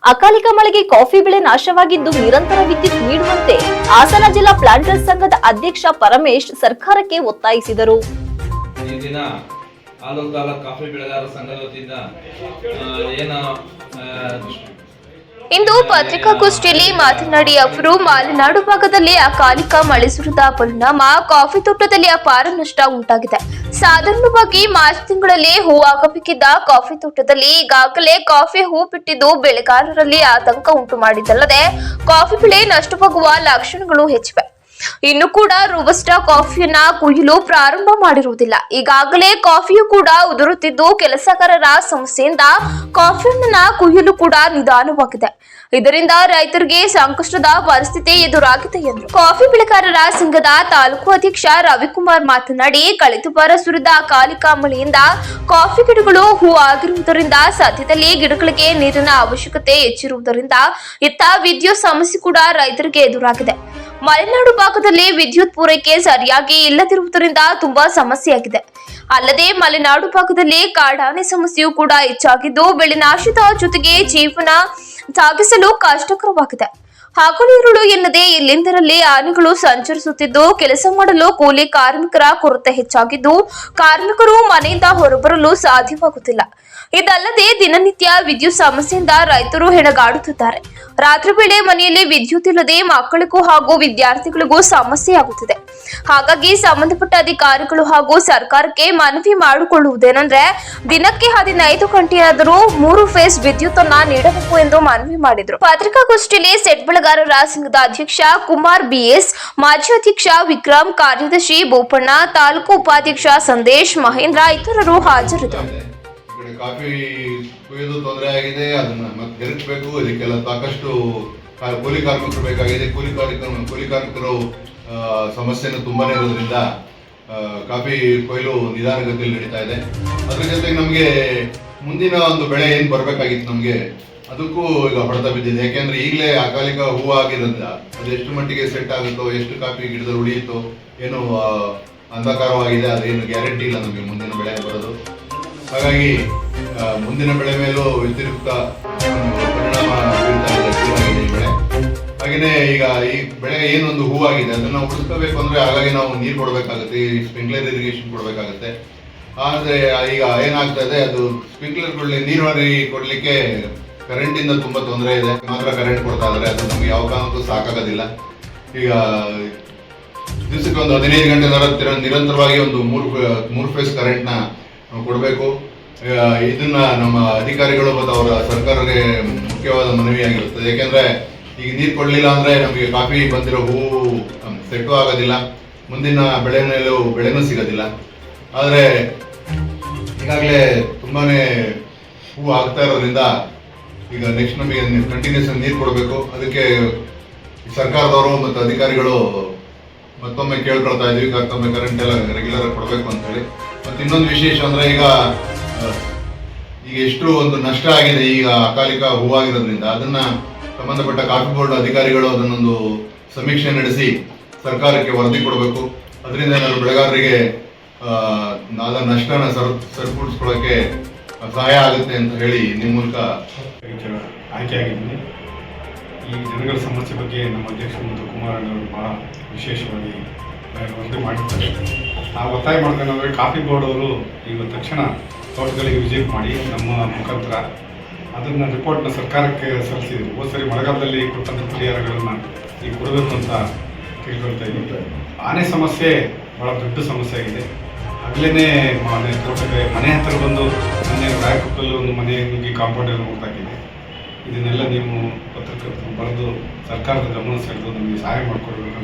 ಅಕಾಲಿಕ ಮಳೆಗೆ ಕಾಫಿ ಬೆಳೆ ನಾಶವಾಗಿದ್ದು ನಿರಂತರ ವಿದ್ಯುತ್ ನೀಡುವಂತೆ ಹಾಸನ ಜಿಲ್ಲಾ ಪ್ಲಾಂಟರ್ಸ್ ಸಂಘದ ಅಧ್ಯಕ್ಷ ಪರಮೇಶ್ ಸರ್ಕಾರಕ್ಕೆ ಒತ್ತಾಯಿಸಿದರು. ಈ ದಿನ ಆಲೂರು ತಾಲೂಕು ಕಾಫಿ ಬೆಳೆಗಾರರ ಸಂಘದ ವತಿಯಿಂದ ಇಂದು ಪತ್ರಿಕಾಗೋಷ್ಠಿಯಲ್ಲಿ ಮಾತನಾಡಿ ಅವರು ಮಲೆನಾಡು ಭಾಗದಲ್ಲಿ ಅಕಾಲಿಕ ಮಳೆ ಸುರಿದ ಪರಿಣಾಮ ಕಾಫಿ ತೋಟದಲ್ಲಿ ಅಪಾರ ನಷ್ಟ ಉಂಟಾಗಿದೆ. ಸಾಧಾರಣವಾಗಿ ಮಾರ್ಚ್ ತಿಂಗಳಲ್ಲಿ ಹೂ ಆಗಬೇಕಿದ್ದ ಕಾಫಿ ತೋಟದಲ್ಲಿ ಈಗಾಗಲೇ ಕಾಫಿ ಹೂ ಬಿಟ್ಟಿದ್ದು ಬೆಳೆಗಾರರಲ್ಲಿ ಆತಂಕ ಉಂಟು ಮಾಡಿದ್ದಲ್ಲದೆ ಕಾಫಿ ಬೆಳೆ ನಷ್ಟವಾಗುವ ಲಕ್ಷಣಗಳು ಹೆಚ್ಚಿವೆ. ಇನ್ನು ಕೂಡ ರೋಬಸ್ಟಾ ಕಾಫಿಯನ್ನ ಕುಯ್ಯಲು ಪ್ರಾರಂಭ ಮಾಡಿರುವುದಿಲ್ಲ. ಈಗಾಗಲೇ ಕಾಫಿಯು ಕೂಡ ಉದುರುತ್ತಿದ್ದು ಕೆಲಸಗಾರರ ಸಮಸ್ಯೆಯಿಂದ ಕಾಫಿಯನ್ನ ಕುಯ್ಯಲು ಕೂಡ ನಿಧಾನವಾಗಿದೆ. ಇದರಿಂದ ರೈತರಿಗೆ ಸಂಕಷ್ಟದ ಪರಿಸ್ಥಿತಿ ಎದುರಾಗಿದೆ ಎಂದರು. ಕಾಫಿ ಬೆಳೆಗಾರರ ಸಂಘದ ತಾಲೂಕು ಅಧ್ಯಕ್ಷ ರವಿಕುಮಾರ್ ಮಾತನಾಡಿ, ಕಳೆದ ವಾರ ಸುರಿದ ಅಕಾಲಿಕ ಮಳೆಯಿಂದ ಕಾಫಿ ಗಿಡಗಳು ಹೂ ಆಗಿರುವುದರಿಂದ ಸದ್ಯದಲ್ಲಿ ಗಿಡಗಳಿಗೆ ನೀರಿನ ಅವಶ್ಯಕತೆ ಹೆಚ್ಚಿರುವುದರಿಂದ ಇತ್ತ ವಿದ್ಯುತ್ ಸಮಸ್ಯೆ ಕೂಡ ರೈತರಿಗೆ ಎದುರಾಗಿದೆ. ಮಲೆನಾಡು ಭಾಗದಲ್ಲಿ ವಿದ್ಯುತ್ ಪೂರೈಕೆ ಸರಿಯಾಗಿ ಇಲ್ಲದಿರುವುದರಿಂದ ತುಂಬಾ ಸಮಸ್ಯೆಯಾಗಿದೆ. ಅಲ್ಲದೆ ಮಲೆನಾಡು ಭಾಗದಲ್ಲಿ ಕಾಡಾನೆ ಸಮಸ್ಯೆಯೂ ಕೂಡ ಹೆಚ್ಚಾಗಿದ್ದು ಬೆಳೆ ನಾಶದ ಜೊತೆಗೆ ಜೀವನ ಸಾಗಿಸಲು ಕಷ್ಟಕರವಾಗಿದೆ. ಹಗಲಿರುಳು ಎನ್ನದೇ ಇಲ್ಲಿಂದರಲ್ಲಿ ಆನೆಗಳು ಸಂಚರಿಸುತ್ತಿದ್ದು ಕೆಲಸ ಮಾಡಲು ಕೂಲಿ ಕಾರ್ಮಿಕರ ಕೊರತೆ ಹೆಚ್ಚಾಗಿದ್ದು ಕಾರ್ಮಿಕರು ಮನೆಯಿಂದ ಹೊರಬರಲು ಸಾಧ್ಯವಾಗುತ್ತಿಲ್ಲ. ಇದಲ್ಲದೆ ದಿನನಿತ್ಯ ವಿದ್ಯುತ್ ಸಮಸ್ಯೆಯಿಂದ ರೈತರು ಹೆಣಗಾಡುತ್ತಿದ್ದಾರೆ. ರಾತ್ರಿ ವೇಳೆ ಮನೆಯಲ್ಲಿ ವಿದ್ಯುತ್ ಇಲ್ಲದೆ ಮಕ್ಕಳಿಗೂ ಹಾಗೂ ವಿದ್ಯಾರ್ಥಿಗಳಿಗೂ ಸಮಸ್ಯೆಯಾಗುತ್ತಿದೆ. ಹಾಗಾಗಿ ಸಂಬಂಧಪಟ್ಟ ಅಧಿಕಾರಿಗಳು ಹಾಗೂ ಸರ್ಕಾರಕ್ಕೆ ಮನವಿ ಮಾಡಿಕೊಳ್ಳುವುದೇನೆಂದ್ರೆ ದಿನಕ್ಕೆ 15 ಗಂಟೆಯಾದರೂ 3 ಫೇಸ್ ವಿದ್ಯುತ್ ಅನ್ನ ನೀಡಬೇಕು ಎಂದು ಮನವಿ ಮಾಡಿದರು. ಪತ್ರಿಕಾಗೋಷ್ಠಿಯಲ್ಲಿ ಸೆಟ್ ಬೆಳೆಗಾರರ ಸಂಘದ ಅಧ್ಯಕ್ಷ ಕುಮಾರ್ ಬಿಎಸ್, ಮಾಜಿ ಅಧ್ಯಕ್ಷ ವಿಕ್ರಮ್, ಕಾರ್ಯದರ್ಶಿ ಬೋಪಣ್ಣ, ತಾಲೂಕು ಉಪಾಧ್ಯಕ್ಷ ಸಂದೇಶ್, ಮಹೇಂದ್ರ ಇತರರು ಹಾಜರಿದ್ದರು. ಕಾಫಿ ಕುಯ್ಯೋದು ತೊಂದರೆ ಆಗಿದೆ, ಅದನ್ನ ಮತ್ತೆ ತಿರುಗಿಸಬೇಕು. ಇದಕ್ಕೆಲ್ಲ ಸಾಕಷ್ಟು ಕೂಲಿ ಕಾರ್ಮಿಕರು ಬೇಕಾಗಿದೆ. ಕೂಲಿ ಕಾರ್ಮಿಕರು ಸಮಸ್ಯೆನೂ ತುಂಬಾನೇ ಇರೋದ್ರಿಂದ ಕಾಫಿ ಕೊಯ್ಲು ನಿಧಾನಗತಿಯಲ್ಲಿ ನಡೀತಾ ಇದೆ. ಅದ್ರ ಜೊತೆಗೆ ನಮಗೆ ಮುಂದಿನ ಒಂದು ಬೆಳೆ ಏನು ಬರಬೇಕಾಗಿತ್ತು ನಮಗೆ ಅದಕ್ಕೂ ಈಗ ಹೊಡೆತ ಬಿದ್ದಿದೆ. ಯಾಕೆಂದ್ರೆ ಈಗಲೇ ಅಕಾಲಿಕ ಹೂವು ಆಗಿರೋದ್ರಿಂದ ಅದು ಎಷ್ಟು ಮಟ್ಟಿಗೆ ಸೆಟ್ ಆಗುತ್ತೋ, ಎಷ್ಟು ಕಾಫಿ ಗಿಡದಲ್ಲಿ ಉಳಿಯುತ್ತೋ ಏನೋ ಅಂಧಕಾರವಾಗಿದೆ. ಅದೇನು ಗ್ಯಾರಂಟಿ ಇಲ್ಲ ನಮಗೆ ಮುಂದಿನ ಬೆಳೆ ಬರೋದು. ಹಾಗಾಗಿ ಮುಂದಿನ ಬೆಳೆ ಮೇಲೂ ವ್ಯತಿರಿಕ್ತ ಪರಿಣಾಮ ಬೀಳ್ತಾ ಇದೆ ಈ ಬೆಳೆ. ಹಾಗೆಯೇ ಈಗ ಈ ಬೆಳೆ ಏನೊಂದು ಹೂವಾಗಿದೆ ಅದನ್ನ ಉಳಿಸ್ಕೋಬೇಕು ಅಂದ್ರೆ ಹಾಗಾಗಿ ನಾವು ನೀರು ಕೊಡಬೇಕಾಗುತ್ತೆ, ಸ್ಪ್ರಿಂಕ್ಲರ್ ಇರಿಗೇಷನ್ ಕೊಡಬೇಕಾಗುತ್ತೆ. ಆದರೆ ಈಗ ಏನಾಗ್ತಾ ಇದೆ, ಅದು ಸ್ಪ್ರಿಂಕ್ಲರ್ಗಳಲ್ಲಿ ನೀರಾವರಿ ಕೊಡಲಿಕ್ಕೆ ಕರೆಂಟಿಂದ ತುಂಬಾ ತೊಂದರೆ ಇದೆ. ಮಾತ್ರ ಕರೆಂಟ್ ಕೊಡ್ತಾ ಇದ್ದಾರೆ, ಅದು ನಮ್ಗೆ ಯಾವ ಕಾರಣಕ್ಕೂ ಸಾಕಾಗೋದಿಲ್ಲ. ಈಗ ದಿವಸಕ್ಕೆ ಒಂದು 15 ಗಂಟೆ ನಿರಂತರವಾಗಿ ಒಂದು 3 ಫೇಸ್ ಕರೆಂಟ್ನ ಕೊಡಬೇಕು. ಇದನ್ನ ನಮ್ಮ ಅಧಿಕಾರಿಗಳು ಮತ್ತು ಅವರ ಸರ್ಕಾರಕ್ಕೆ ಮುಖ್ಯವಾದ ಮನವಿಯಾಗಿರುತ್ತದೆ. ಯಾಕೆಂದ್ರೆ ಈಗ ನೀರು ಕೊಡಲಿಲ್ಲ ಅಂದ್ರೆ ನಮಗೆ ಕಾಫಿ ಬಂದಿರೋ ಹೂವು ಸೆಟ್ಟು ಆಗೋದಿಲ್ಲ, ಮುಂದಿನ ಬೆಳೆನೂ ಸಿಗೋದಿಲ್ಲ. ಆದರೆ ಈಗಾಗಲೇ ತುಂಬಾನೇ ಹೂವು ಆಗ್ತಾ ಇರೋದ್ರಿಂದ ಈಗ ನೆಕ್ಸ್ಟ್ ನಮಗೆ ಕಂಟಿನ್ಯೂಸ್ ನೀರು ಕೊಡಬೇಕು. ಅದಕ್ಕೆ ಸರ್ಕಾರದವರು ಮತ್ತು ಅಧಿಕಾರಿಗಳು ಮತ್ತೊಮ್ಮೆ ಕೇಳ್ಕೊಳ್ತಾ ಇದ್ವಿ, ಮತ್ತೊಮ್ಮೆ ಕರೆಂಟ್ ಎಲ್ಲ ರೆಗ್ಯುಲರ್ ಆಗಿ ಕೊಡಬೇಕು ಅಂತ ಹೇಳಿ. ಮತ್ತು ಇನ್ನೊಂದು ವಿಶೇಷ ಅಂದ್ರೆ ಈಗ ಎಷ್ಟು ಒಂದು ನಷ್ಟ ಆಗಿದೆ ಈಗ ಅಕಾಲಿಕ ಹೂವಾಗಿರೋದ್ರಿಂದ ಅದನ್ನ ಸಂಬಂಧಪಟ್ಟ ಕಾಫಿ ಬೋರ್ಡ್ ಅಧಿಕಾರಿಗಳು ಅದನ್ನೊಂದು ಸಮೀಕ್ಷೆ ನಡೆಸಿ ಸರ್ಕಾರಕ್ಕೆ ವರದಿ ಕೊಡಬೇಕು. ಅದರಿಂದ ನಾವು ಬೆಳೆಗಾರರಿಗೆ ಆದ ನಷ್ಟನ ಸರಿಪಡಿಸ್ಕೊಳ್ಳೋಕೆ ಸಹಾಯ ಆಗುತ್ತೆ ಅಂತ ಹೇಳಿ ನಿಮ್ಮ ಮೂಲಕ ಆಯ್ಕೆಯಾಗಿದ್ದೀನಿ. ಈ ಜನಗಳ ಸಮಸ್ಯೆ ಬಗ್ಗೆ ನಮ್ಮ ಅಧ್ಯಕ್ಷರು ಮತ್ತು ಕುಮಾರಣ್ಣವರು ಬಹಳ ವಿಶೇಷವಾಗಿ ವರದಿ ಮಾಡಿರ್ತಾರೆ. ನಾವು ಒತ್ತಾಯ ಮಾಡ್ಕೊಂಡ್ರೆ ಕಾಫಿ ಬೋರ್ಡ್ ಅವರು ಈಗ ತಕ್ಷಣ ತೋಟಗಳಿಗೆ ವಿಸಿಟ್ ಮಾಡಿ ನಮ್ಮ ಮುಖಾಂತರ ಅದನ್ನು ರಿಪೋರ್ಟ್ನ ಸರ್ಕಾರಕ್ಕೆ ಸಲ್ಲಿಸಿದ್ರು. ಹೋದ್ಸರಿ ಮಳೆಗಾಲದಲ್ಲಿ ಕೊಟ್ಟಂಥ ಪರಿಹಾರಗಳನ್ನು ಈಗ ಕೊಡಬೇಕು ಅಂತ ಕೇಳ್ಕೊಳ್ತಾ ಇದ್ದೀವಿ. ಆನೆ ಸಮಸ್ಯೆ ಭಾಳ ದೊಡ್ಡ ಸಮಸ್ಯೆ ಆಗಿದೆ. ಆಗಲೇ ತೋಟಕ್ಕೆ ಮನೆ ಹತ್ತಿರ ಬಂದು ಮೊನ್ನೆ ರಾಯಕೊಪ್ಪಲ್ಲಿ ಒಂದು ಮನೆ ನುಗ್ಗಿ ಕಾಂಪೌಂಡ್ ಎಲ್ಲ ಮುಗ್ದಾಕಿದೆ. ಇದನ್ನೆಲ್ಲ ನೀವು ಪತ್ರಕರ್ತರು ಬರೆದು ಸರ್ಕಾರದ ಗಮನ ಸೆಳೆದು ನಮಗೆ ಸಹಾಯ ಮಾಡಿಕೊಡ್ಬೇಕು.